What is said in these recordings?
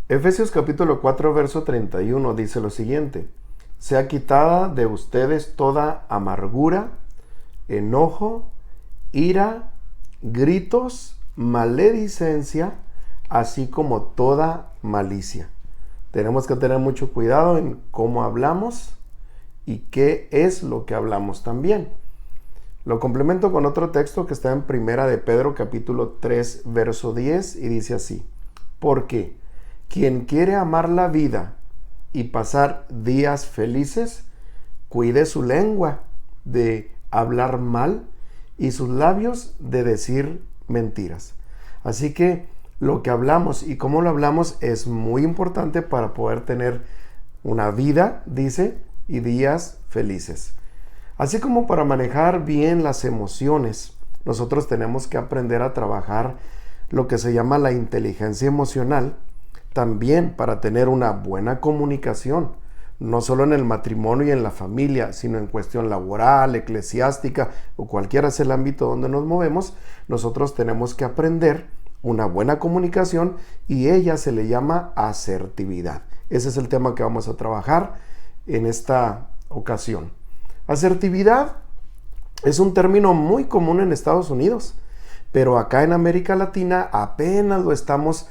Efesios capítulo 4, verso 31 dice lo siguiente: sea quitada de ustedes toda amargura, enojo, ira, gritos, maledicencia, así como toda malicia. Tenemos que tener mucho cuidado en cómo hablamos y qué es lo que hablamos también. Lo complemento con otro texto que está en Primera de Pedro capítulo 3 verso 10 y dice así: porque quien quiere amar la vida y pasar días felices, cuide su lengua de hablar mal y sus labios de decir mentiras. Así que lo que hablamos y cómo lo hablamos es muy importante para poder tener una vida, dice, y días felices. Así como para manejar bien las emociones, nosotros tenemos que aprender a trabajar lo que se llama la inteligencia emocional, también para tener una buena comunicación, no solo en el matrimonio y en la familia, sino en cuestión laboral, eclesiástica o cualquiera sea el ámbito donde nos movemos. Nosotros tenemos que aprender una buena comunicación y ella se le llama asertividad. Ese es el tema que vamos a trabajar en esta ocasión. Asertividad es un término muy común en Estados Unidos, pero acá en América Latina apenas lo estamos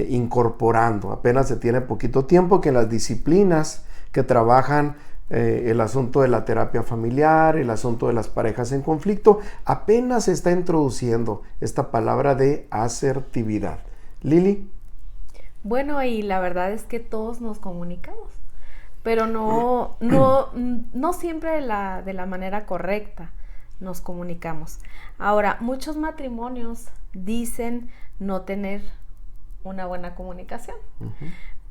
incorporando. Apenas se tiene poquito tiempo que en las disciplinas que trabajan el asunto de la terapia familiar, el asunto de las parejas en conflicto, apenas se está introduciendo esta palabra de asertividad. Lili. Bueno, y la verdad es que todos nos comunicamos, pero no siempre de la manera correcta nos comunicamos. Ahora, muchos matrimonios dicen no tener una buena comunicación,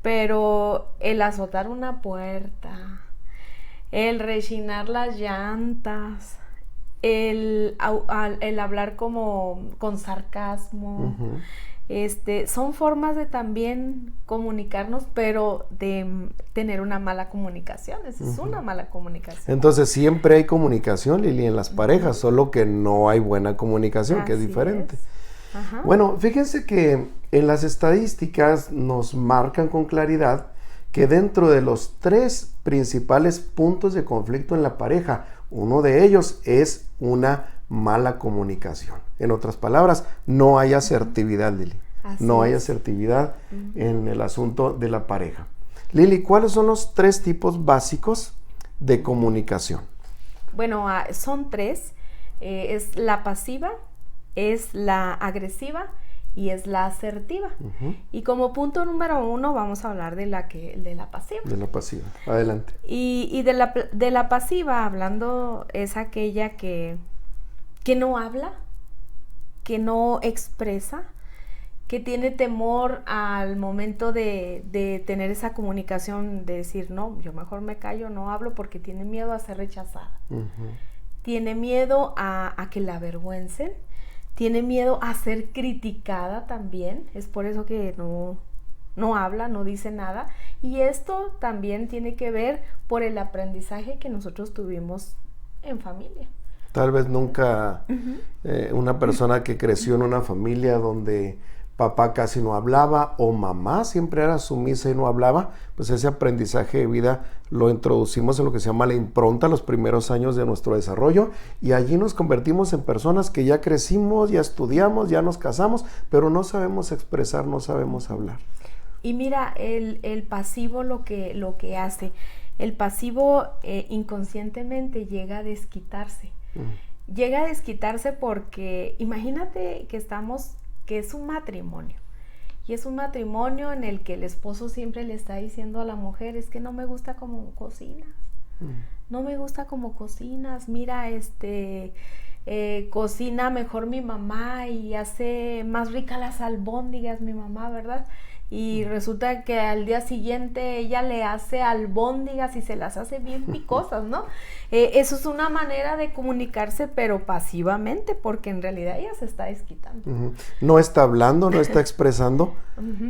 pero el azotar una puerta, el rechinar las llantas, el hablar como con sarcasmo, son formas de también comunicarnos, pero de tener una mala comunicación. Esa es una mala comunicación. Entonces siempre hay comunicación, Lili, en las parejas, solo que no hay buena comunicación, Así que es diferente. Ajá. Bueno, fíjense que en las estadísticas nos marcan con claridad que dentro de los 3 principales puntos de conflicto en la pareja, uno de ellos es una mala comunicación. En otras palabras, no hay asertividad, Lili. No hay asertividad en el asunto de la pareja. Lili, ¿cuáles son los 3 tipos básicos de comunicación? Bueno, son 3. Es la pasiva, es la agresiva y es la asertiva. Y como punto número 1 vamos a hablar de la pasiva. De la pasiva. Adelante. Y de la pasiva, hablando, es aquella que no habla, que no expresa, que tiene temor al momento de tener esa comunicación, de decir, no, yo mejor me callo, no hablo, porque tiene miedo a ser rechazada. Tiene miedo a que la avergüencen. Tiene miedo a ser criticada también. Es por eso que no habla, no dice nada. Y esto también tiene que ver por el aprendizaje que nosotros tuvimos en familia. Tal vez nunca una persona que creció en una familia donde papá casi no hablaba o mamá siempre era sumisa y no hablaba, pues ese aprendizaje de vida lo introducimos en lo que se llama la impronta, los primeros años de nuestro desarrollo, y allí nos convertimos en personas que ya crecimos, ya estudiamos, ya nos casamos, pero no sabemos expresar, no sabemos hablar. Y mira, el pasivo lo que hace, el pasivo inconscientemente llega a desquitarse. Llega a desquitarse porque imagínate que es un matrimonio. Y es un matrimonio en el que el esposo siempre le está diciendo a la mujer, es que no me gusta como cocinas. No me gusta como cocinas. Mira, cocina mejor mi mamá y hace más rica las albóndigas mi mamá, ¿verdad? Y resulta que al día siguiente ella le hace albóndigas y se las hace bien picosas, ¿no? Eso es una manera de comunicarse, pero pasivamente, porque en realidad ella se está desquitando. No está hablando, no está expresando,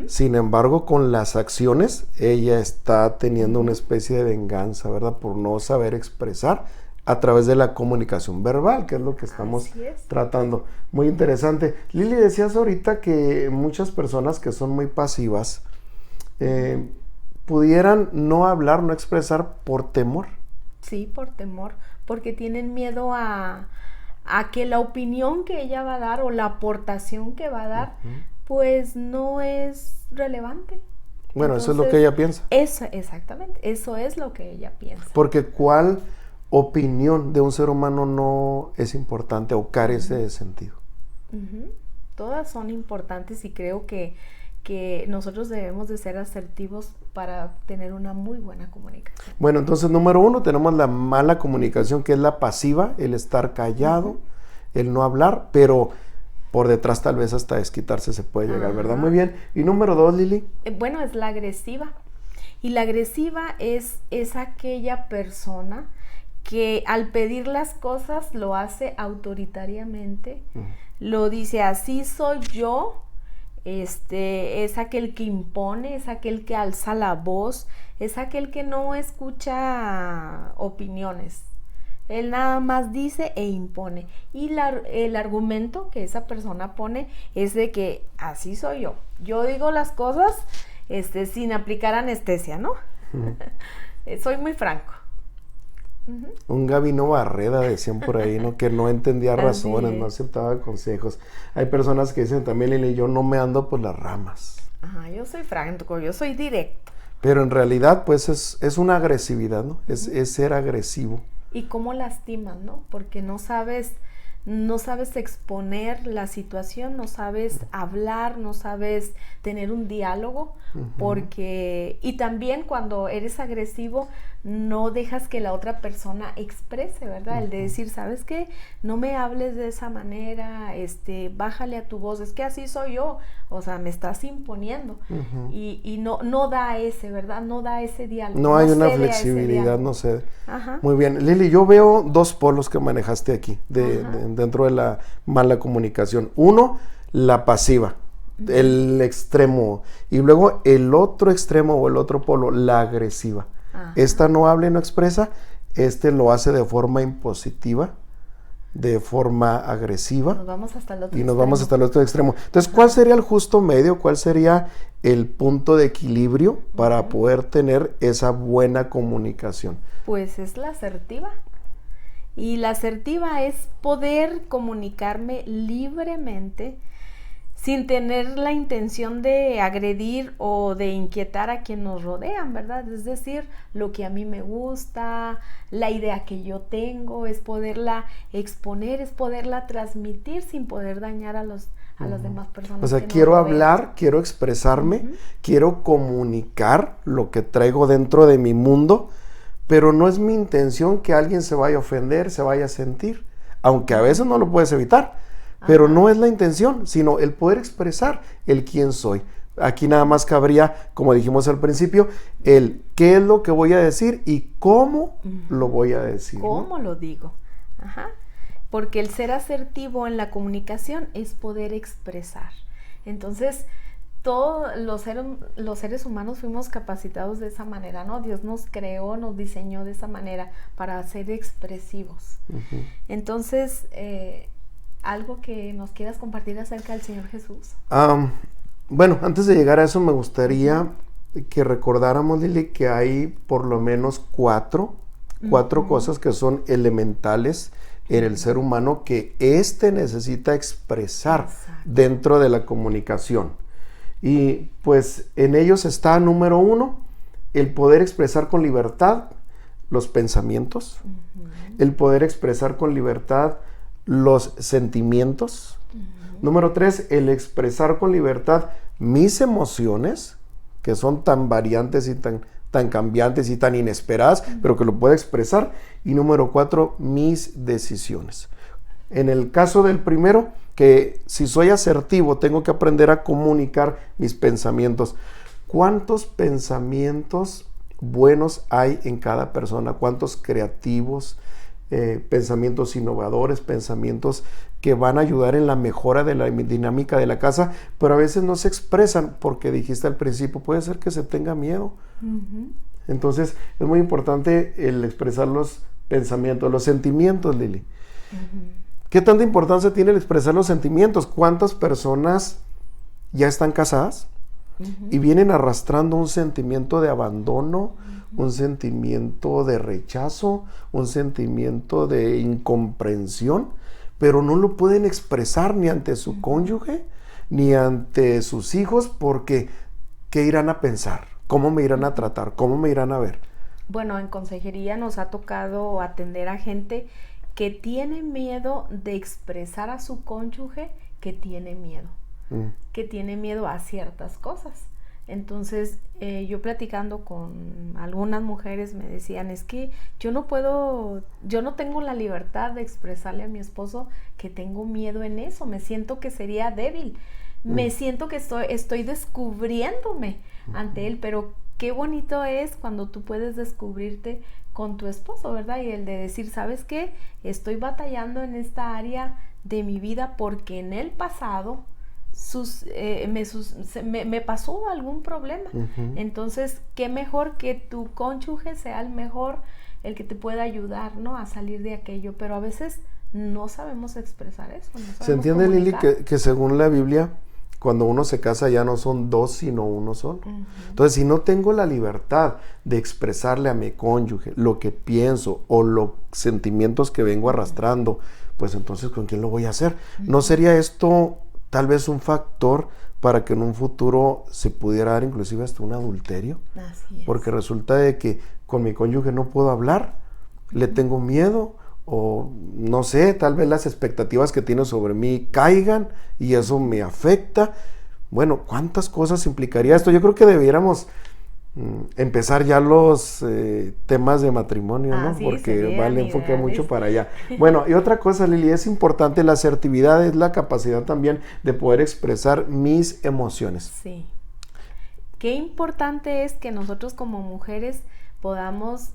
sin embargo, con las acciones ella está teniendo una especie de venganza, ¿verdad? Por no saber expresar a través de la comunicación verbal, que es lo que estamos tratando. Muy interesante. Lili, decías ahorita que muchas personas que son muy pasivas pudieran no hablar, no expresar por temor. Sí, por temor, porque tienen miedo a que la opinión que ella va a dar o la aportación que va a dar, pues no es relevante. Bueno, entonces, eso es lo que ella piensa. Eso, exactamente, eso es lo que ella piensa. Porque ¿cuál opinión de un ser humano no es importante o carece de sentido? Todas son importantes y creo que nosotros debemos de ser asertivos para tener una muy buena comunicación. Bueno, entonces número 1 tenemos la mala comunicación, que es la pasiva, el estar callado, el no hablar, pero por detrás tal vez hasta desquitarse se puede llegar, ¿verdad? Muy bien. Y número 2, Lili. Bueno, es la agresiva. Y la agresiva es aquella persona que al pedir las cosas lo hace autoritariamente, lo dice así soy yo. Es aquel que impone, es aquel que alza la voz, es aquel que no escucha opiniones. Él nada más dice e impone. Y el argumento que esa persona pone es de que así soy yo. Yo digo las cosas sin aplicar anestesia, ¿no? Soy muy franco. Un Gabino Barreda decían por ahí, ¿no? Que no entendía razones, no aceptaba consejos. Hay personas que dicen también, Lili, yo no me ando por las ramas. Ajá, yo soy franco, yo soy directo. Pero en realidad, pues es una agresividad, ¿no? Es ser agresivo. Y cómo lastiman, ¿no? Porque no sabes exponer la situación, no sabes hablar, no sabes tener un diálogo, porque, y también cuando eres agresivo, no dejas que la otra persona exprese, ¿verdad? El de decir, ¿sabes qué? No me hables de esa manera, bájale a tu voz, es que así soy yo, o sea, me estás imponiendo, y no da ese, ¿verdad? No da ese diálogo. No hay una flexibilidad, no sé. Muy bien, Lili, yo veo dos polos que manejaste aquí, dentro de la mala comunicación. Uno, la pasiva, el extremo, y luego el otro extremo o el otro polo, la agresiva. Esta no habla y no expresa, lo hace de forma impositiva, de forma agresiva. Nos vamos hasta el otro extremo. Vamos hasta el otro extremo. Entonces, ¿cuál sería el justo medio? ¿Cuál sería el punto de equilibrio para poder tener esa buena comunicación? Pues es la asertiva. Y la asertiva es poder comunicarme libremente sin tener la intención de agredir o de inquietar a quien nos rodean, ¿verdad? Es decir, lo que a mí me gusta, la idea que yo tengo, es poderla exponer, es poderla transmitir sin poder dañar a las demás personas. O sea, quiero hablar, quiero expresarme, quiero comunicar lo que traigo dentro de mi mundo, pero no es mi intención que alguien se vaya a ofender, se vaya a sentir, aunque a veces no lo puedes evitar. Pero no es la intención, sino el poder expresar el quién soy. Aquí nada más cabría, como dijimos al principio, el qué es lo que voy a decir y cómo lo voy a decir. ¿Cómo lo digo? Porque el ser asertivo en la comunicación es poder expresar. Entonces, todos los seres humanos fuimos capacitados de esa manera, ¿no? Dios nos creó, nos diseñó de esa manera para ser expresivos. Entonces, ¿algo que nos quieras compartir acerca del Señor Jesús? Bueno, antes de llegar a eso me gustaría que recordáramos, Lili, que hay por lo menos cuatro cosas que son elementales en el ser humano que necesita expresar dentro de la comunicación. Y pues en ellos está, número 1, el poder expresar con libertad los pensamientos, el poder expresar con libertad los sentimientos. Número 3, el expresar con libertad mis emociones, que son tan variantes y tan cambiantes y tan inesperadas, pero que lo puedo expresar. Y número 4, mis decisiones. En el caso del primero, que si soy asertivo, tengo que aprender a comunicar mis pensamientos. ¿Cuántos pensamientos buenos hay en cada persona? ¿Cuántos creativos? Pensamientos innovadores, pensamientos que van a ayudar en la mejora de la dinámica de la casa, pero a veces no se expresan porque dijiste al principio, puede ser que se tenga miedo. Entonces es muy importante el expresar los pensamientos, los sentimientos, Lili. ¿Qué tanta importancia tiene el expresar los sentimientos? ¿Cuántas personas ya están casadas y vienen arrastrando un sentimiento de abandono, un sentimiento de rechazo, un sentimiento de incomprensión, pero no lo pueden expresar ni ante su cónyuge, ni ante sus hijos, porque ¿qué irán a pensar? ¿Cómo me irán a tratar? ¿Cómo me irán a ver? Bueno, en consejería nos ha tocado atender a gente que tiene miedo de expresar a su cónyuge que tiene miedo. Que tiene miedo a ciertas cosas. Entonces, yo platicando con algunas mujeres me decían, es que yo no tengo la libertad de expresarle a mi esposo que tengo miedo en eso, me siento que sería débil, me siento que estoy descubriéndome ante él, pero qué bonito es cuando tú puedes descubrirte con tu esposo, ¿verdad? Y el de decir, ¿sabes qué? Estoy batallando en esta área de mi vida porque en el pasado me pasó algún problema. Entonces, qué mejor que tu cónyuge sea el que te pueda ayudar, ¿no? A salir de aquello, pero a veces no sabemos expresar eso. No sabemos. ¿Se entiende, Lili, que según la Biblia, cuando uno se casa ya no son dos, sino uno solo? Entonces, si no tengo la libertad de expresarle a mi cónyuge lo que pienso o los sentimientos que vengo arrastrando, pues entonces, ¿con quién lo voy a hacer? ¿No sería esto tal vez un factor para que en un futuro se pudiera dar inclusive hasta un adulterio? Así es. Porque resulta de que con mi cónyuge no puedo hablar, le tengo miedo, o no sé, tal vez las expectativas que tiene sobre mí caigan y eso me afecta. Bueno, ¿cuántas cosas implicaría esto? Yo creo que debiéramos empezar ya los temas de matrimonio, ¿no? Sí, porque va el enfoque mucho para allá. Bueno, y otra cosa, Lili, es importante, la asertividad es la capacidad también de poder expresar mis emociones. Sí. Qué importante es que nosotros como mujeres podamos,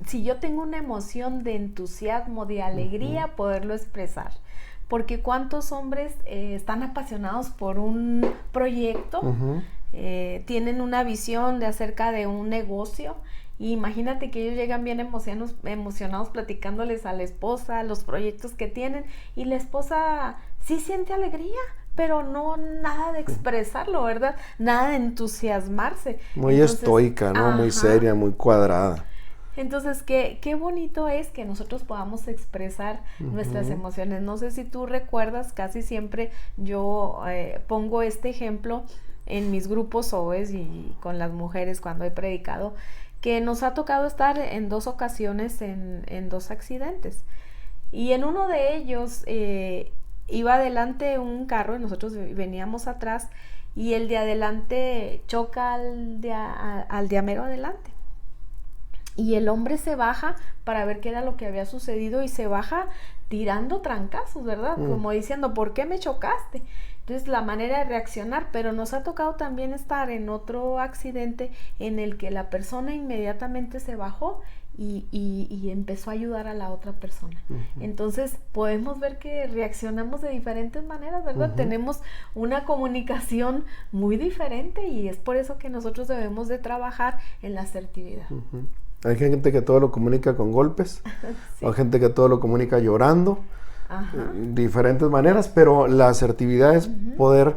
si yo tengo una emoción de entusiasmo, de alegría, poderlo expresar. Porque cuántos hombres están apasionados por un proyecto, tienen una visión acerca de un negocio, y imagínate que ellos llegan bien emocionados platicándoles a la esposa los proyectos que tienen, y la esposa sí siente alegría, pero no nada de expresarlo, ¿verdad? Nada de entusiasmarse. Muy estoica, ¿no? Muy seria, muy cuadrada. Entonces, qué bonito es que nosotros podamos expresar nuestras emociones. No sé si tú recuerdas, casi siempre yo pongo este ejemplo en mis grupos OES y con las mujeres cuando he predicado, que nos ha tocado estar en 2 ocasiones en 2 accidentes. Y en uno de ellos iba adelante un carro y nosotros veníamos atrás, y el de adelante choca al de mero adelante. Y el hombre se baja para ver qué era lo que había sucedido, y se baja tirando trancazos, ¿verdad? Como diciendo, ¿por qué me chocaste? Entonces, la manera de reaccionar. Pero nos ha tocado también estar en otro accidente en el que la persona inmediatamente se bajó y empezó a ayudar a la otra persona. Entonces, podemos ver que reaccionamos de diferentes maneras, ¿verdad? Tenemos una comunicación muy diferente, y es por eso que nosotros debemos de trabajar en la asertividad. Hay gente que todo lo comunica con golpes, sí. Hay gente que todo lo comunica llorando, diferentes maneras, pero la asertividad es poder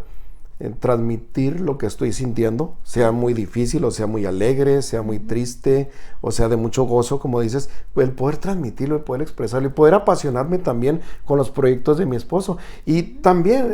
transmitir lo que estoy sintiendo, sea muy difícil, o sea muy alegre, sea muy triste, o sea de mucho gozo, como dices, el poder transmitirlo, el poder expresarlo, y poder apasionarme también con los proyectos de mi esposo. Y también,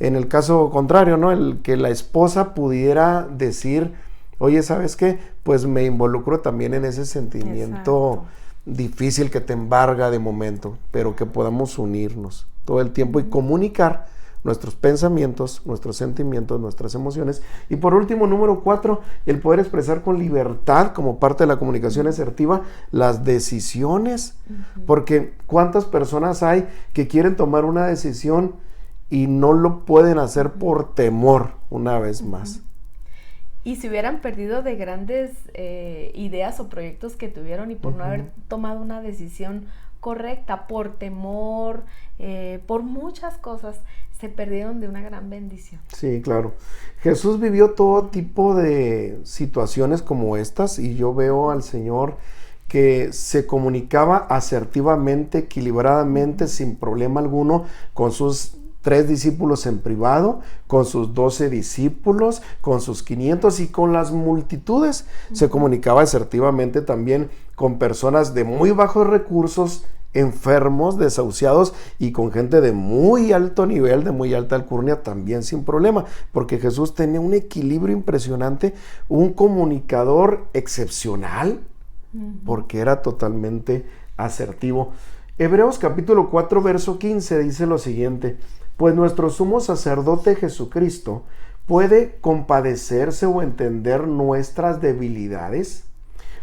en el caso contrario, ¿no? El que la esposa pudiera decir, oye, ¿sabes qué? Pues me involucro también en ese sentimiento difícil que te embarga de momento, pero que podamos unirnos todo el tiempo y comunicar nuestros pensamientos, nuestros sentimientos, nuestras emociones. Y por último, número 4, el poder expresar con libertad, como parte de la comunicación asertiva, las decisiones. Porque ¿cuántas personas hay que quieren tomar una decisión y no lo pueden hacer por temor, una vez más? Y se hubieran perdido de grandes ideas o proyectos que tuvieron, y por no haber tomado una decisión correcta, por temor, por muchas cosas, se perdieron de una gran bendición. Sí, claro. Jesús vivió todo tipo de situaciones como estas, y yo veo al Señor que se comunicaba asertivamente, equilibradamente, sin problema alguno con sus 3 discípulos en privado, con sus 12 discípulos, con sus 500 y con las multitudes. Se comunicaba asertivamente también con personas de muy bajos recursos, enfermos, desahuciados y con gente de muy alto nivel, de muy alta alcurnia, también sin problema, porque Jesús tenía un equilibrio impresionante, un comunicador excepcional, porque era totalmente asertivo. Hebreos capítulo 4 verso 15 dice lo siguiente: pues nuestro sumo sacerdote Jesucristo puede compadecerse o entender nuestras debilidades,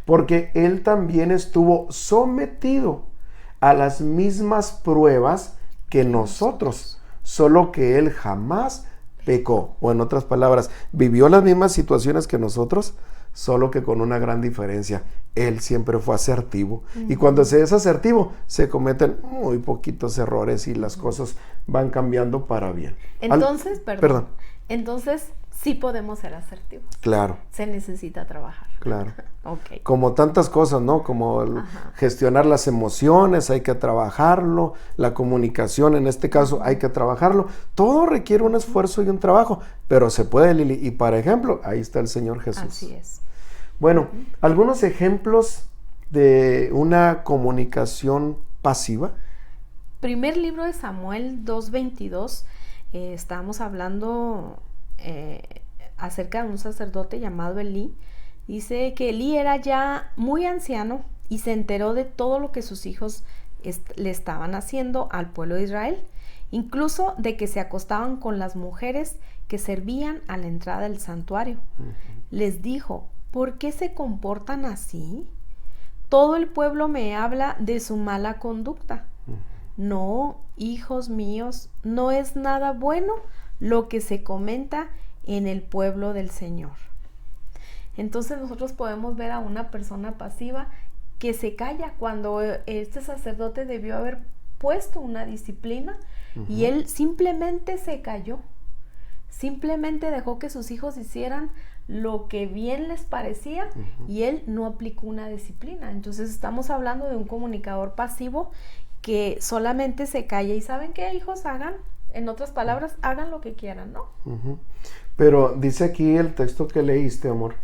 porque él también estuvo sometido a las mismas pruebas que nosotros, solo que él jamás pecó, o en otras palabras, vivió las mismas situaciones que nosotros, solo que con una gran diferencia: él siempre fue asertivo. Y cuando se es asertivo, se cometen muy poquitos errores y las cosas van cambiando para bien. Entonces, perdón. Entonces, sí podemos ser asertivos. Claro. Se necesita trabajar. Claro. Okay. Como tantas cosas, ¿no? Como gestionar las emociones, hay que trabajarlo. La comunicación, en este caso, hay que trabajarlo. Todo requiere un esfuerzo y un trabajo, pero se puede, Lili. Y, por ejemplo, ahí está el Señor Jesús. Así es. Bueno, algunos ejemplos de una comunicación pasiva. Primer libro de Samuel 2:22, estábamos hablando acerca de un sacerdote llamado Elí. Dice que Elí era ya muy anciano y se enteró de todo lo que sus hijos le estaban haciendo al pueblo de Israel, incluso de que se acostaban con las mujeres que servían a la entrada del santuario. Les dijo: ¿por qué se comportan así? Todo el pueblo me habla de su mala conducta. No, hijos míos, no es nada bueno lo que se comenta en el pueblo del Señor. Entonces nosotros podemos ver a una persona pasiva que se calla cuando este sacerdote debió haber puesto una disciplina y él simplemente se calló. Simplemente dejó que sus hijos hicieran lo que bien les parecía y él no aplicó una disciplina. Entonces estamos hablando de un comunicador pasivo que solamente se calla. ¿Y saben qué, hijos? Hagan, en otras palabras, hagan lo que quieran, ¿no? Pero dice aquí el texto que leíste, amor,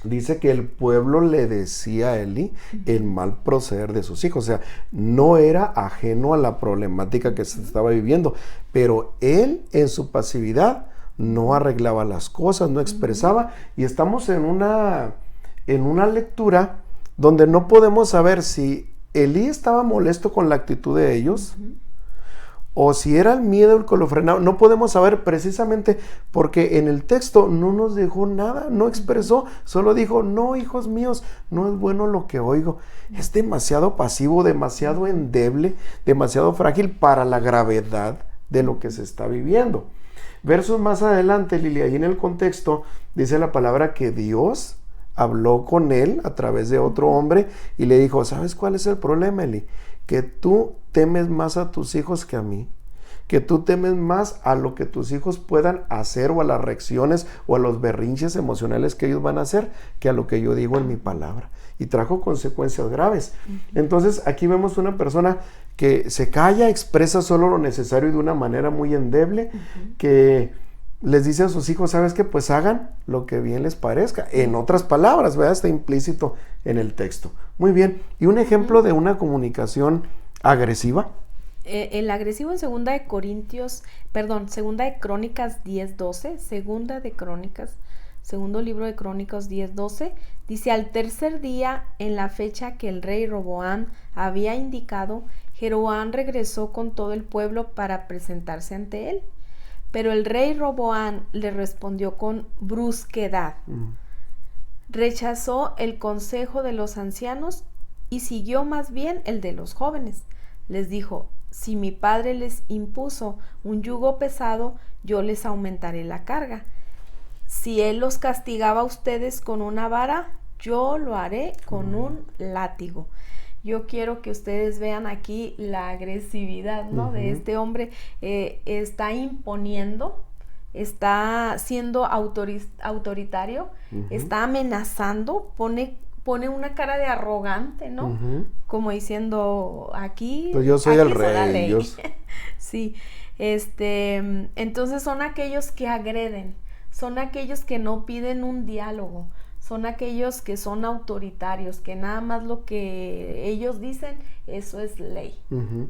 dice que el pueblo le decía a Elí el mal proceder de sus hijos. O sea, no era ajeno a la problemática que se estaba viviendo, pero él en su pasividad no arreglaba las cosas, no expresaba, y estamos en una lectura donde no podemos saber si Elí estaba molesto con la actitud de ellos o si era el miedo el que lo frenaba. No podemos saber precisamente porque en el texto no nos dejó nada, no expresó, solo dijo: no, hijos míos, no es bueno lo que oigo. Es demasiado pasivo, demasiado endeble, demasiado frágil para la gravedad de lo que se está viviendo. Versos más adelante, Lili, ahí en el contexto dice la palabra que Dios habló con él a través de otro hombre y le dijo: ¿sabes cuál es el problema, Eli? Que tú temes más a tus hijos que a mí, que tú temes más a lo que tus hijos puedan hacer o a las reacciones o a los berrinches emocionales que ellos van a hacer, que a lo que yo digo en mi palabra. Y trajo consecuencias graves. Entonces aquí vemos una persona que se calla, expresa solo lo necesario y de una manera muy endeble, que les dice a sus hijos: ¿sabes qué? Pues hagan lo que bien les parezca. En otras palabras, ¿verdad? Está implícito en el texto. Muy bien. ¿Y un ejemplo de una comunicación agresiva? El agresivo en segunda de Crónicas 10:12, segundo libro de Crónicas 10:12, dice: al tercer día, en la fecha que el rey Roboam había indicado, Jeroboam regresó con todo el pueblo para presentarse ante él. Pero el rey Roboam le respondió con brusquedad. Rechazó el consejo de los ancianos y siguió más bien el de los jóvenes. Les dijo: si mi padre les impuso un yugo pesado, yo les aumentaré la carga. Si él los castigaba a ustedes con una vara, yo lo haré con un látigo. Yo quiero que ustedes vean aquí la agresividad, ¿no? De este hombre. Está imponiendo, está siendo autoritario, está amenazando, pone una cara de arrogante, ¿no? Ujú. Como diciendo, aquí... Pues yo soy aquí el está la rey. ley. Sí, entonces son aquellos que agreden, son aquellos que no piden un diálogo, son aquellos que son autoritarios, que nada más lo que ellos dicen, eso es ley. Ujú.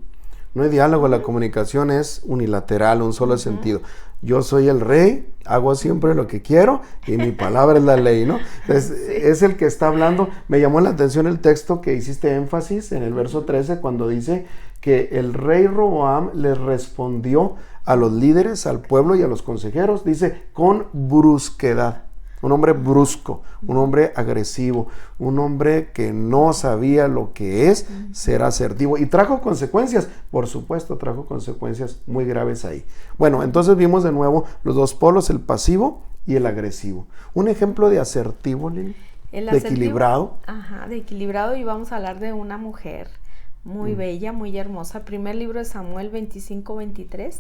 No hay diálogo, la comunicación es unilateral, un solo sentido. Yo soy el rey, hago siempre lo que quiero y mi palabra es la ley, ¿no? Entonces, es el que está hablando. Me llamó la atención el texto que hiciste énfasis en el verso 13 cuando dice que el rey Roboam les respondió a los líderes, al pueblo y a los consejeros, dice, con brusquedad. Un hombre brusco, un hombre agresivo, un hombre que no sabía lo que es ser asertivo. Y trajo consecuencias, por supuesto, trajo consecuencias muy graves ahí. Bueno, entonces vimos de nuevo los dos polos, el pasivo y el agresivo. Un ejemplo de asertivo, Lili, de equilibrado. Ajá, de equilibrado, y vamos a hablar de una mujer muy bella, muy hermosa. Primer libro de Samuel 25-23.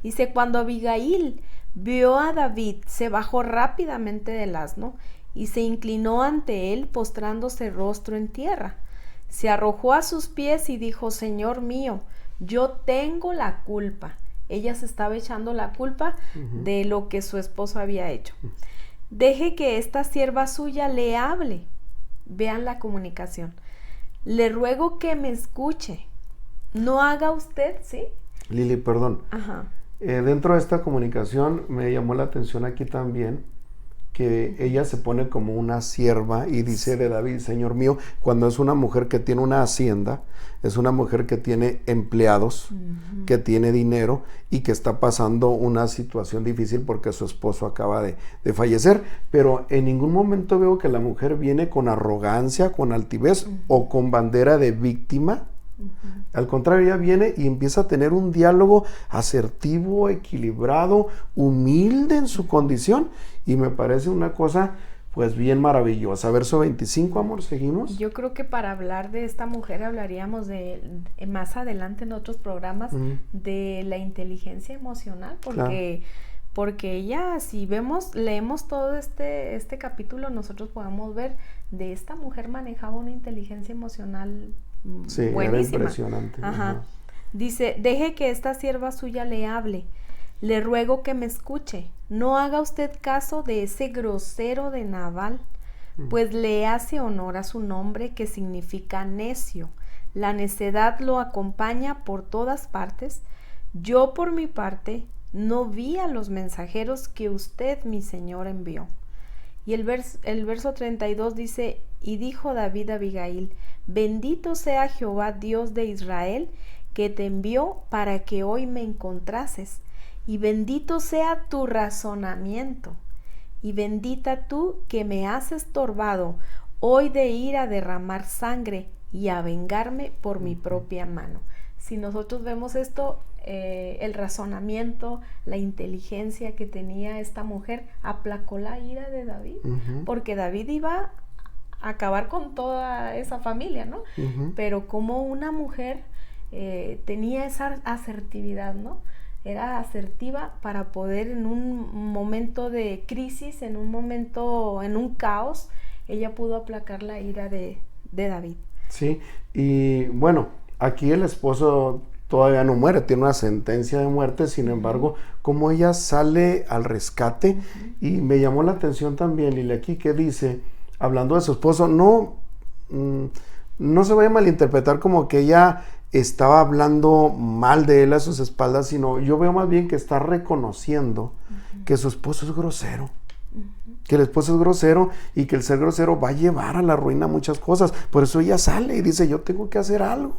Dice, cuando Abigail vio a David, se bajó rápidamente del asno y se inclinó ante él, postrándose rostro en tierra. Se arrojó a sus pies y dijo, Señor mío, yo tengo la culpa. Ella se estaba echando la culpa de lo que su esposo había hecho. Deje que esta sierva suya le hable. Vean la comunicación. Le ruego que me escuche. No haga usted, ¿sí? Lili, perdón. Ajá. Dentro de esta comunicación me llamó la atención aquí también que ella se pone como una sierva y dice de David, Señor mío, cuando es una mujer que tiene una hacienda, es una mujer que tiene empleados, que tiene dinero y que está pasando una situación difícil porque su esposo acaba de fallecer, pero en ningún momento veo que la mujer viene con arrogancia, con altivez o con bandera de víctima. Al contrario, ella viene y empieza a tener un diálogo asertivo, equilibrado, humilde en su condición, y me parece una cosa pues bien maravillosa. Verso 25, amor, seguimos. Yo creo que para hablar de esta mujer hablaríamos de más adelante en otros programas de la inteligencia emocional, porque ella, si leemos todo este capítulo, nosotros podemos ver de esta mujer manejaba una inteligencia emocional buenísima. Era impresionante. Ajá. Dice, deje que esta sierva suya le hable. Le ruego que me escuche. No haga usted caso de ese grosero de Nabal, pues le hace honor a su nombre, que significa necio. La necedad lo acompaña por todas partes. Yo, por mi parte, no vi a los mensajeros que usted, mi señor, envió. Y el verso 32 dice, y dijo David a Abigail, bendito sea Jehová, Dios de Israel, que te envió para que hoy me encontrases, y bendito sea tu razonamiento, y bendita tú que me has estorbado hoy de ir a derramar sangre y a vengarme por mi propia mano. Si nosotros vemos esto, el razonamiento, la inteligencia que tenía esta mujer aplacó la ira de David, porque David iba a acabar con toda esa familia, ¿no? Pero como una mujer tenía esa asertividad, ¿no? Era asertiva para poder en un momento de crisis, en un caos, ella pudo aplacar la ira de David. Sí, y bueno, aquí el esposo todavía no muere, tiene una sentencia de muerte, sin embargo, como ella sale al rescate, y me llamó la atención también, Lili, aquí que dice, hablando de su esposo, no se vaya a malinterpretar como que ella estaba hablando mal de él a sus espaldas, sino yo veo más bien que está reconociendo que su esposo es grosero. Que el esposo es grosero y que el ser grosero va a llevar a la ruina muchas cosas. Por eso ella sale y dice, yo tengo que hacer algo.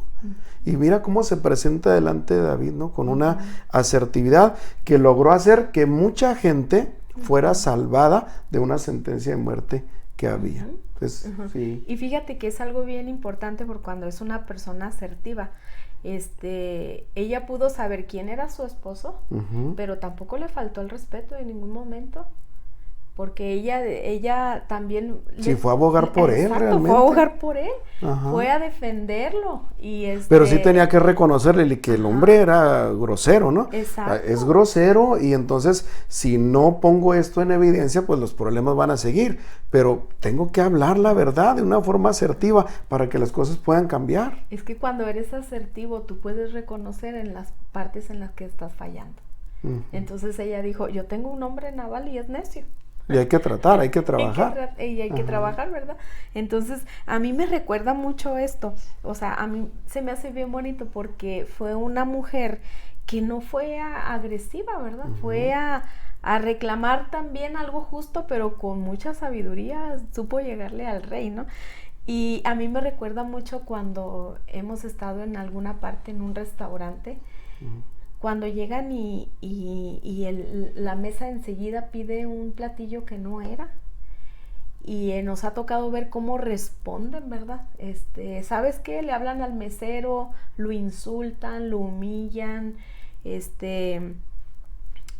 Y mira cómo se presenta delante de David, ¿no? Con una asertividad que logró hacer que mucha gente fuera salvada de una sentencia de muerte que había. Entonces, sí. Y fíjate que es algo bien importante, porque cuando es una persona asertiva, ella pudo saber quién era su esposo, pero tampoco le faltó el respeto en ningún momento. porque ella también... Sí, fue a abogar por él, realmente. Fue a abogar por él, Ajá. fue a defenderlo. Pero sí tenía que reconocerle que el hombre era grosero, ¿no? Exacto. Es grosero y entonces si no pongo esto en evidencia, pues los problemas van a seguir. Pero tengo que hablar la verdad de una forma asertiva para que las cosas puedan cambiar. Es que cuando eres asertivo, tú puedes reconocer en las partes en las que estás fallando. Entonces ella dijo, yo tengo un hombre naval y es necio. Y hay que tratar, hay que trabajar. Y hay que trabajar, ¿verdad? Entonces, a mí me recuerda mucho esto. O sea, a mí se me hace bien bonito porque fue una mujer que no fue agresiva, ¿verdad? Fue a reclamar también algo justo, pero con mucha sabiduría supo llegarle al rey, ¿no? Y a mí me recuerda mucho cuando hemos estado en alguna parte, en un restaurante, cuando llegan y la mesa enseguida pide un platillo que no era. Y nos ha tocado ver cómo responden, ¿verdad? ¿Sabes qué? Le hablan al mesero, lo insultan, lo humillan,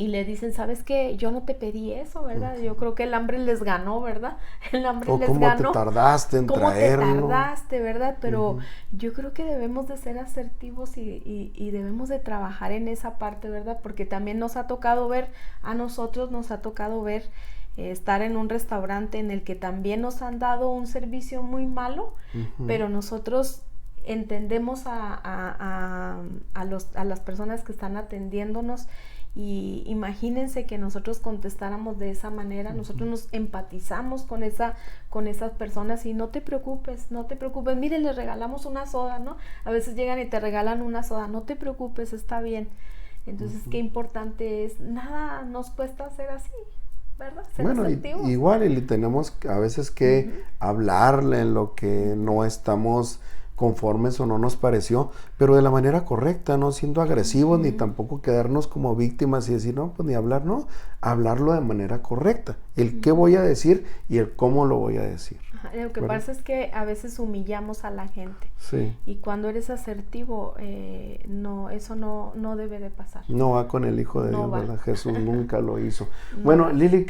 y le dicen, ¿sabes qué? Yo no te pedí eso, ¿verdad? Yo creo que el hambre les ganó, ¿verdad? El hambre les ganó. ¿Cómo te tardaste en traerlo? ¿Cómo te tardaste, verdad? Pero yo creo que debemos de ser asertivos y debemos de trabajar en esa parte, ¿verdad? Porque también nos ha tocado ver, a nosotros nos ha tocado ver, estar en un restaurante en el que también nos han dado un servicio muy malo, pero nosotros entendemos a las personas que están atendiéndonos. Y imagínense que nosotros contestáramos de esa manera, nosotros nos empatizamos con esas personas y no te preocupes, mire, les regalamos una soda, ¿no? A veces llegan y te regalan una soda, no te preocupes, está bien. Entonces, qué importante es, nada nos cuesta ser así, ¿verdad? Ser asertivos. Igual y tenemos a veces que hablarle en lo que no estamos conformes o no nos pareció, pero de la manera correcta, no siendo agresivos ni tampoco quedarnos como víctimas y decir, no, pues ni hablar, no, hablarlo de manera correcta, el qué voy a decir y el cómo lo voy a decir. Lo que pasa es que a veces humillamos a la gente, sí. Y cuando eres asertivo, no, eso no debe de pasar. No va con el Hijo de Dios, va. ¿verdad? Jesús nunca lo hizo. Bueno, Lili,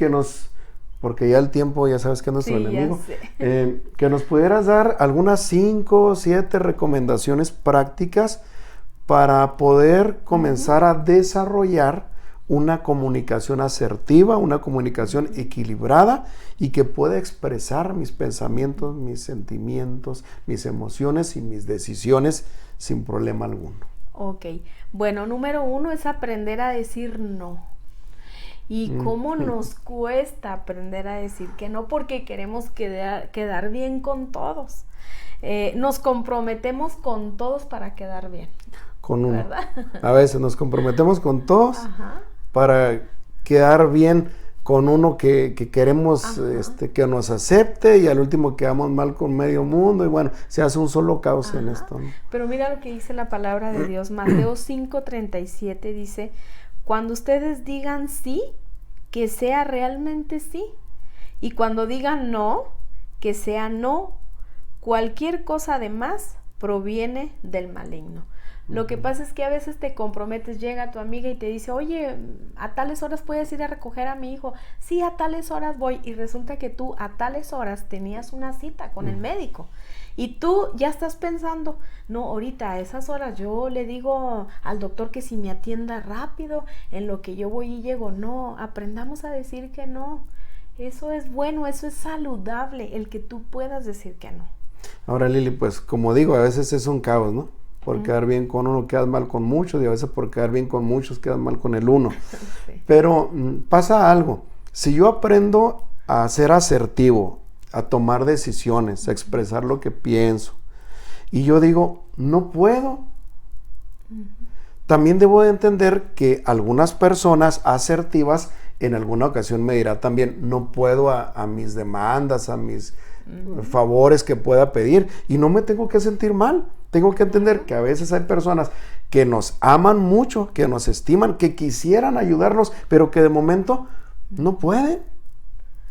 porque ya el tiempo, ya sabes que es nuestro enemigo, que nos pudieras dar algunas 5 o 7 recomendaciones prácticas para poder comenzar a desarrollar una comunicación asertiva, una comunicación equilibrada y que pueda expresar mis pensamientos, mis sentimientos, mis emociones y mis decisiones sin problema alguno. Ok, bueno, número 1 es aprender a decir no. Y cómo nos cuesta aprender a decir que no, porque queremos quedar bien con todos. Nos comprometemos con todos para quedar bien. Con uno. ¿Verdad? A veces nos comprometemos con todos para quedar bien con uno que queremos que nos acepte y al último quedamos mal con medio mundo y bueno, se hace un solo caos en esto, ¿no? Pero mira lo que dice la palabra de Dios. Mateo 5:37 dice: cuando ustedes digan sí, que sea realmente sí. Y cuando digan no, que sea no. Cualquier cosa además proviene del maligno. Lo que pasa es que a veces te comprometes, llega tu amiga y te dice, oye, a tales horas puedes ir a recoger a mi hijo. Sí, a tales horas voy. Y resulta que tú a tales horas tenías una cita con el médico. Y tú ya estás pensando, no, ahorita a esas horas yo le digo al doctor que si me atienda rápido, en lo que yo voy y llego. No, aprendamos a decir que no. Eso es bueno, eso es saludable, el que tú puedas decir que no. Ahora, Lili, pues como digo, a veces es un caos, ¿no? Por quedar bien con uno quedas mal con muchos y a veces por quedar bien con muchos quedas mal con el uno. Sí. Pero pasa algo. Si yo aprendo a ser asertivo, a tomar decisiones, a expresar lo que pienso, y yo digo, no puedo, también debo de entender que algunas personas asertivas en alguna ocasión me dirán también, no puedo a mis demandas, a mis favores que pueda pedir, y no me tengo que sentir mal. Tengo que entender que a veces hay personas que nos aman mucho, que nos estiman, que quisieran ayudarnos, pero que de momento no pueden.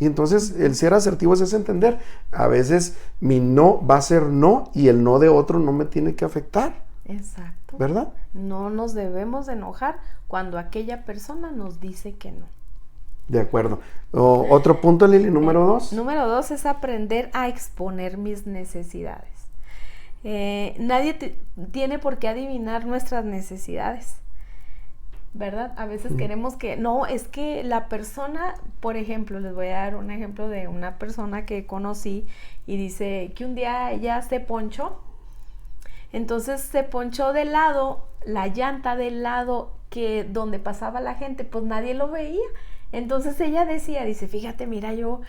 Y entonces el ser asertivo es entender, a veces mi no va a ser no y el no de otro no me tiene que afectar. Exacto. ¿Verdad? No nos debemos de enojar cuando aquella persona nos dice que no. De acuerdo. Otro punto, Lili, número 2. Número 2 es aprender a exponer mis necesidades. Nadie tiene por qué adivinar nuestras necesidades, ¿verdad? A veces queremos que, no, es que la persona, por ejemplo, les voy a dar un ejemplo de una persona que conocí y dice que un día ella se ponchó, entonces se ponchó del lado, la llanta del lado que donde pasaba la gente, pues nadie lo veía. Entonces ella dice, fíjate, mira, yo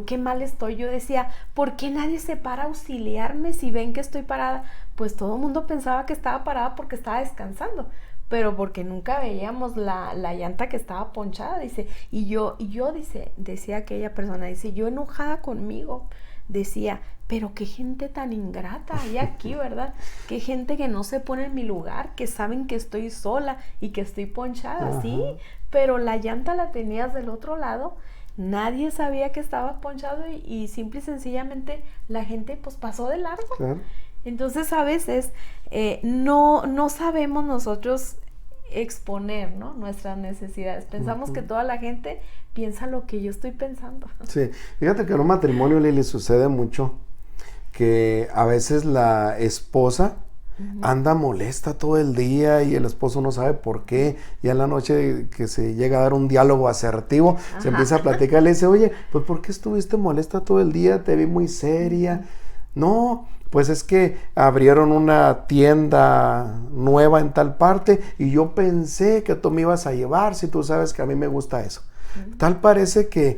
qué mal estoy. Yo decía, ¿por qué nadie se para a auxiliarme si ven que estoy parada? Pues todo el mundo pensaba que estaba parada porque estaba descansando, pero porque nunca veíamos la llanta que estaba ponchada, dice. Y yo decía aquella persona, dice, yo enojada conmigo, decía, pero qué gente tan ingrata hay aquí, ¿verdad? Qué gente que no se pone en mi lugar, que saben que estoy sola y que estoy ponchada. Ajá. Sí, pero la llanta la tenías del otro lado, nadie sabía que estaba ponchado y simple y sencillamente la gente pues pasó de largo. Claro. Entonces a veces no sabemos nosotros exponer, ¿no?, nuestras necesidades. Pensamos que toda la gente piensa lo que yo estoy pensando. Sí, fíjate que en un matrimonio, Lili, sucede mucho que a veces la esposa anda molesta todo el día y el esposo no sabe por qué, y en la noche que se llega a dar un diálogo asertivo, se empieza a platicar, le dice, oye, pues ¿por qué estuviste molesta todo el día? Te vi muy seria. No, pues es que abrieron una tienda nueva en tal parte y yo pensé que tú me ibas a llevar, si tú sabes que a mí me gusta eso. Tal parece que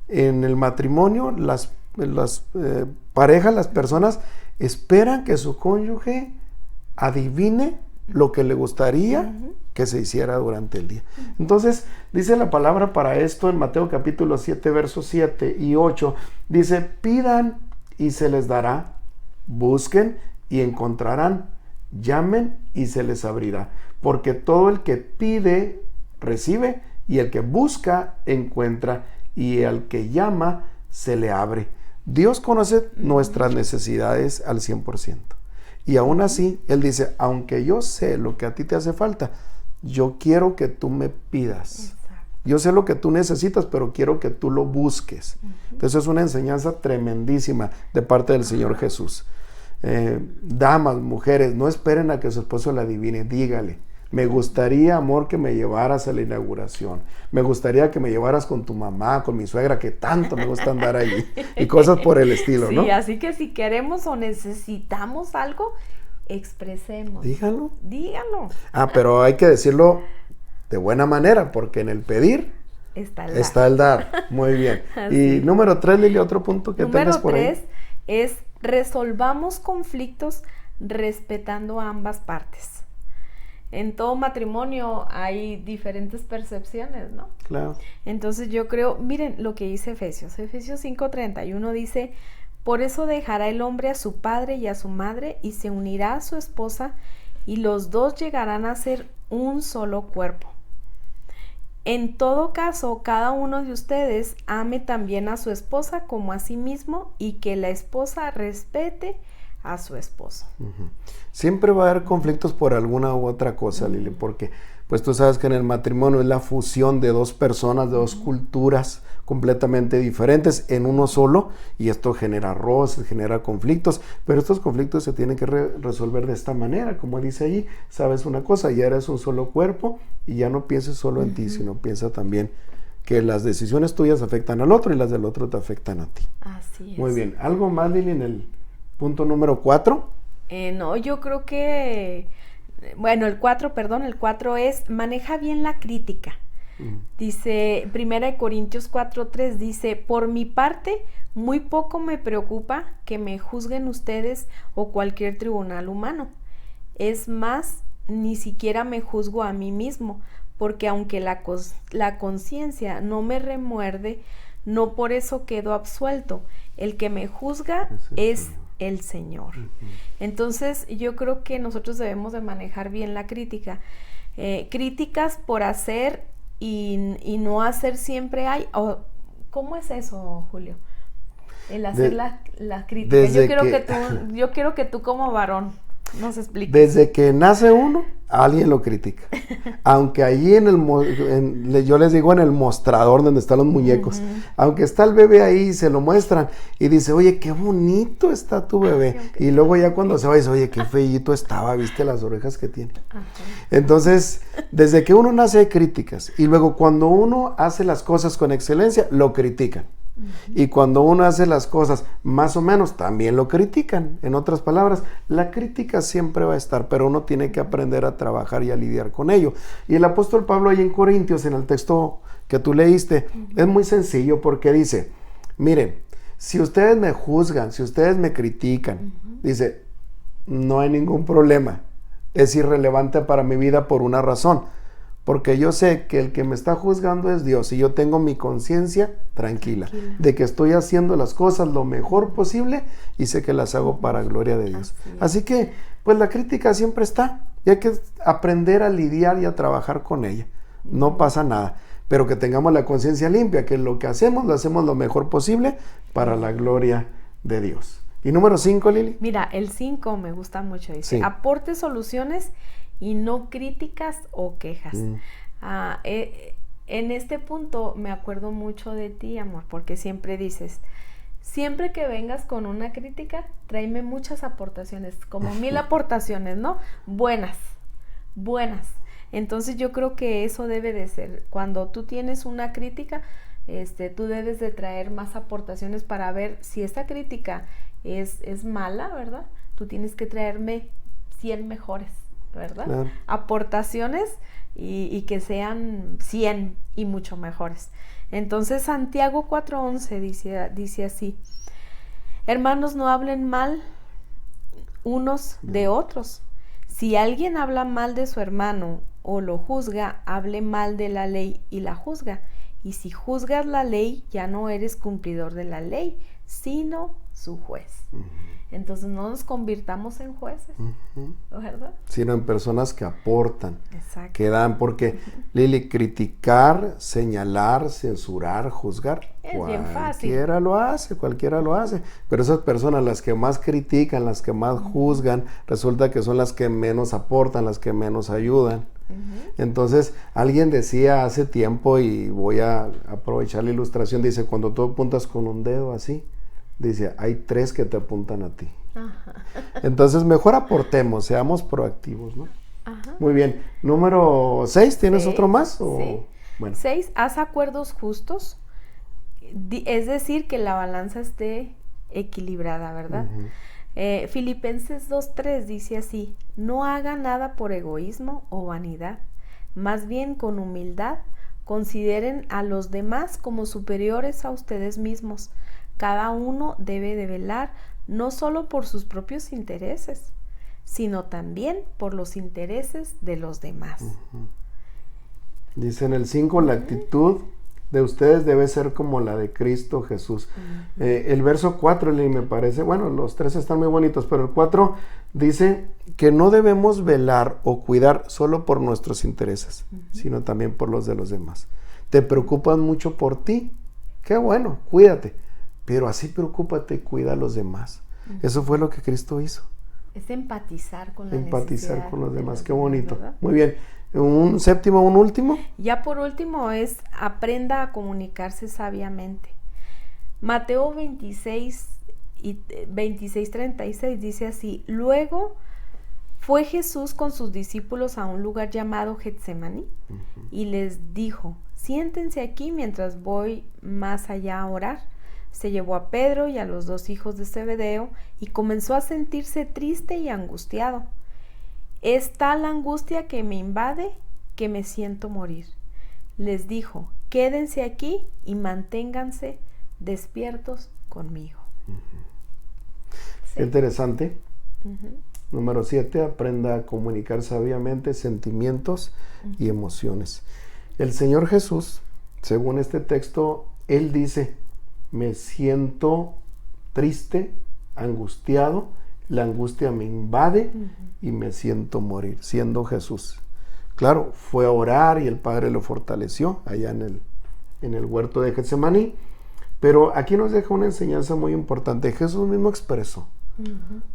en el matrimonio las parejas, las personas esperan que su cónyuge adivine lo que le gustaría que se hiciera durante el día. Entonces, dice la palabra para esto en Mateo capítulo 7, versos 7 y 8, dice, pidan y se les dará, busquen y encontrarán, llamen y se les abrirá, porque todo el que pide, recibe, y el que busca, encuentra, y al que llama, se le abre. Dios conoce nuestras necesidades al 100%. Y aún así, Él dice, aunque yo sé lo que a ti te hace falta, yo quiero que tú me pidas. Exacto. Yo sé lo que tú necesitas, pero quiero que tú lo busques. Entonces es una enseñanza tremendísima de parte del Señor Jesús. Damas, mujeres, no esperen a que su esposo la adivine, dígale. Me gustaría, amor, que me llevaras a la inauguración. Me gustaría que me llevaras con tu mamá, con mi suegra, que tanto me gusta andar allí. Y cosas por el estilo, sí, ¿no? Sí, así que si queremos o necesitamos algo, expresemos. Dígalo. Dígalo. Pero hay que decirlo de buena manera, porque en el pedir está el dar. Muy bien. Y número 3, Lili, otro punto que tengas por ahí. Número 3 es resolvamos conflictos respetando a ambas partes. En todo matrimonio hay diferentes percepciones, ¿no? Claro. Entonces yo creo, miren lo que dice Efesios 5:31 dice, por eso dejará el hombre a su padre y a su madre y se unirá a su esposa y los dos llegarán a ser un solo cuerpo. En todo caso, cada uno de ustedes ame también a su esposa como a sí mismo y que la esposa respete a su esposo. Siempre va a haber conflictos por alguna u otra cosa, Lili, porque pues tú sabes que en el matrimonio es la fusión de dos personas, de dos culturas completamente diferentes en uno solo, y esto genera roces, genera conflictos, pero estos conflictos se tienen que resolver de esta manera, como dice allí, sabes una cosa, ya eres un solo cuerpo y ya no pienses solo en ti, sino piensa también que las decisiones tuyas afectan al otro y las del otro te afectan a ti. Así es. Muy bien, ¿algo más, Lili, en el punto número 4? No, yo creo que, bueno, el 4 es maneja bien la crítica. Dice, 1 Corintios 4:3 dice, por mi parte, muy poco me preocupa que me juzguen ustedes o cualquier tribunal humano. Es más, ni siquiera me juzgo a mí mismo, porque aunque la conciencia no me remuerde, no por eso quedo absuelto. El que me juzga es el Señor. Entonces yo creo que nosotros debemos de manejar bien la crítica. Críticas por hacer y no hacer siempre hay. ¿Cómo es eso, Julio? El hacer la crítica. Yo quiero que tú como varón. Nos explica. Desde que nace uno, alguien lo critica. Aunque allí yo les digo en el mostrador donde están los muñecos, aunque está el bebé ahí, se lo muestran y dice, oye, qué bonito está tu bebé. Y luego ya cuando se va dice, oye, qué feíto estaba, viste las orejas que tiene. Entonces, desde que uno nace hay críticas. Y luego cuando uno hace las cosas con excelencia, lo critican. Y cuando uno hace las cosas más o menos, también lo critican. En otras palabras, la crítica siempre va a estar, pero uno tiene que aprender a trabajar y a lidiar con ello. Y el apóstol Pablo ahí en Corintios, en el texto que tú leíste, es muy sencillo porque dice, miren, si ustedes me juzgan, si ustedes me critican, dice, no hay ningún problema, es irrelevante para mi vida por una razón. Porque yo sé que el que me está juzgando es Dios y yo tengo mi conciencia tranquila de que estoy haciendo las cosas lo mejor posible y sé que las hago para gloria de Dios. Así que, pues la crítica siempre está y hay que aprender a lidiar y a trabajar con ella. No pasa nada, pero que tengamos la conciencia limpia, que lo que hacemos lo hacemos lo mejor posible para la gloria de Dios. Y número 5, Lili. Mira, el 5 me gusta mucho, dice, aporte soluciones y no críticas o quejas. En este punto me acuerdo mucho de ti, amor, porque siempre dices, siempre que vengas con una crítica, tráeme muchas aportaciones, como 1000 aportaciones, ¿no? Buenas. Entonces yo creo que eso debe de ser, cuando tú tienes una crítica, tú debes de traer más aportaciones para ver si esta crítica es mala, ¿verdad? Tú tienes que traerme 100 mejores, ¿verdad? Claro. Aportaciones y que sean 100 y mucho mejores. Entonces Santiago 4:11 dice así, hermanos, no hablen mal unos de otros. Si alguien habla mal de su hermano o lo juzga, hable mal de la ley y la juzga. Y si juzgas la ley, ya no eres cumplidor de la ley, sino su juez. Entonces no nos convirtamos en jueces, ¿verdad? Sino en personas que aportan, que dan, porque Lili, criticar, señalar, censurar, juzgar, es bien fácil. Cualquiera lo hace, pero esas personas, las que más critican, las que más juzgan, resulta que son las que menos aportan, las que menos ayudan. Entonces alguien decía hace tiempo, y voy a aprovechar la ilustración, dice, cuando tú apuntas con un dedo así, dice, hay 3 que te apuntan a ti. Entonces mejor aportemos, seamos proactivos, ¿no? Muy bien. Número 6, ¿tienes otro más? ¿O? Sí. Bueno. 6, haz acuerdos justos, es decir, que la balanza esté equilibrada, ¿verdad? Filipenses 2:3 dice así, no haga nada por egoísmo o vanidad, más bien con humildad, consideren a los demás como superiores a ustedes mismos. Cada uno debe de velar no solo por sus propios intereses, sino también por los intereses de los demás. Dice en el 5, la actitud de ustedes debe ser como la de Cristo Jesús. El verso 4 me parece, bueno, los 3 están muy bonitos, pero el 4 dice que no debemos velar o cuidar solo por nuestros intereses, sino también por los de los demás. Te preocupas mucho por ti, qué bueno, cuídate, pero así preocúpate y cuida a los demás. Eso fue lo que Cristo hizo. Es empatizar con la empatizar con los demás, qué bonito. ¿Verdad? Muy bien. Un séptimo, un último. Ya por último es aprenda a comunicarse sabiamente. Mateo 26:36 dice así, luego fue Jesús con sus discípulos a un lugar llamado Getsemaní y les dijo, siéntense aquí mientras voy más allá a orar. Se llevó a Pedro y a los 2 hijos de Zebedeo y comenzó a sentirse triste y angustiado. Es tal la angustia que me invade que me siento morir. Les dijo, quédense aquí y manténganse despiertos conmigo. Sí. Interesante. Número 7, aprenda a comunicar sabiamente sentimientos y emociones. El Señor Jesús, según este texto, Él dice, me siento triste, angustiado, la angustia me invade y me siento morir, siendo Jesús. Claro, fue a orar y el Padre lo fortaleció allá en el huerto de Getsemaní, pero aquí nos deja una enseñanza muy importante. Jesús mismo expresó,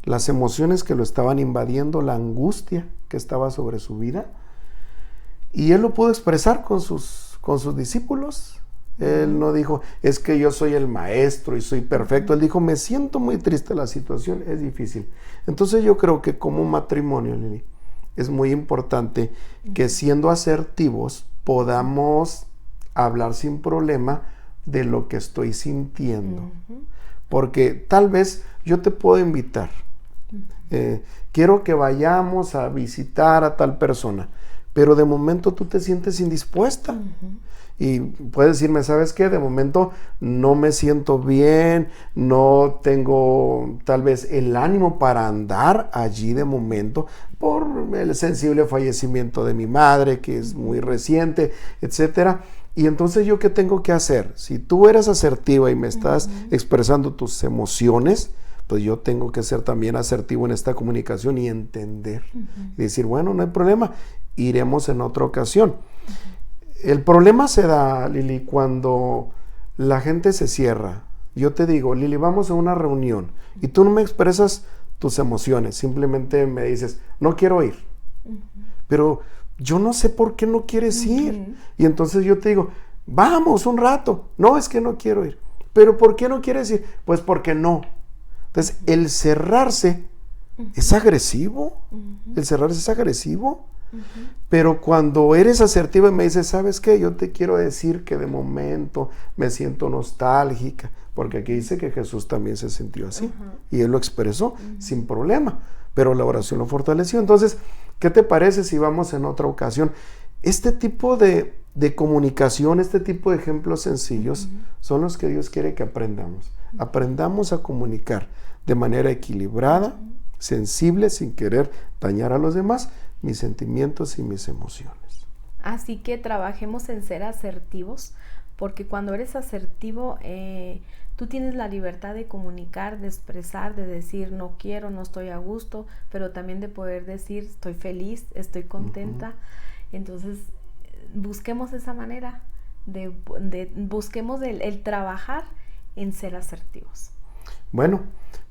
las emociones que lo estaban invadiendo, la angustia que estaba sobre su vida. Y él lo pudo expresar con sus discípulos. Él no dijo, es que yo soy el maestro y soy perfecto. Él dijo, me siento muy triste, la situación es difícil. Entonces yo creo que como matrimonio, Lili, es muy importante que siendo asertivos podamos hablar sin problema de lo que estoy sintiendo. Porque tal vez yo te puedo invitar. Quiero que vayamos a visitar a tal persona, pero de momento tú te sientes indispuesta. Y puedes decirme, ¿sabes qué? De momento no me siento bien, no tengo tal vez el ánimo para andar allí de momento por el sensible fallecimiento de mi madre, que es muy reciente, etcétera. Y entonces, ¿yo qué tengo que hacer? Si tú eres asertiva y me estás expresando tus emociones, pues yo tengo que ser también asertivo en esta comunicación y entender. Y decir, bueno, no hay problema, iremos en otra ocasión. El problema se da, Lili, cuando la gente se cierra. Yo te digo, Lili, vamos a una reunión y tú no me expresas tus emociones, simplemente me dices, no quiero ir. Pero yo no sé por qué no quieres ir. Y entonces yo te digo, vamos un rato. No, es que no quiero ir. ¿Pero por qué no quieres ir? Pues porque no. Entonces, el cerrarse es agresivo. El cerrarse es agresivo. Pero cuando eres asertivo y me dices, ¿sabes qué? Yo te quiero decir que de momento me siento nostálgica, porque aquí dice que Jesús también se sintió así y él lo expresó sin problema, pero la oración lo fortaleció. Entonces, ¿qué te parece si vamos en otra ocasión? Este tipo de comunicación, este tipo de ejemplos sencillos son los que Dios quiere que aprendamos. Aprendamos a comunicar de manera equilibrada, sensible, sin querer dañar a los demás, mis sentimientos y mis emociones. Así que trabajemos en ser asertivos, porque cuando eres asertivo, tú tienes la libertad de comunicar, de expresar, de decir no quiero, no estoy a gusto, pero también de poder decir estoy feliz, estoy contenta. Entonces, busquemos esa manera, busquemos el trabajar en ser asertivos. Bueno,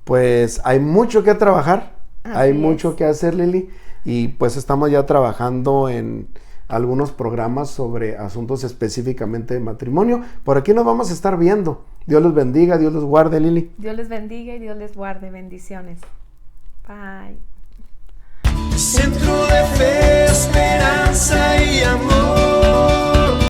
pues hay mucho que trabajar, hay mucho que hacer, Lili. Y pues estamos ya trabajando en algunos programas sobre asuntos específicamente de matrimonio. Por aquí nos vamos a estar viendo. Dios los bendiga, Dios los guarde, Lili. Dios les bendiga y Dios les guarde. Bendiciones. Bye. Centro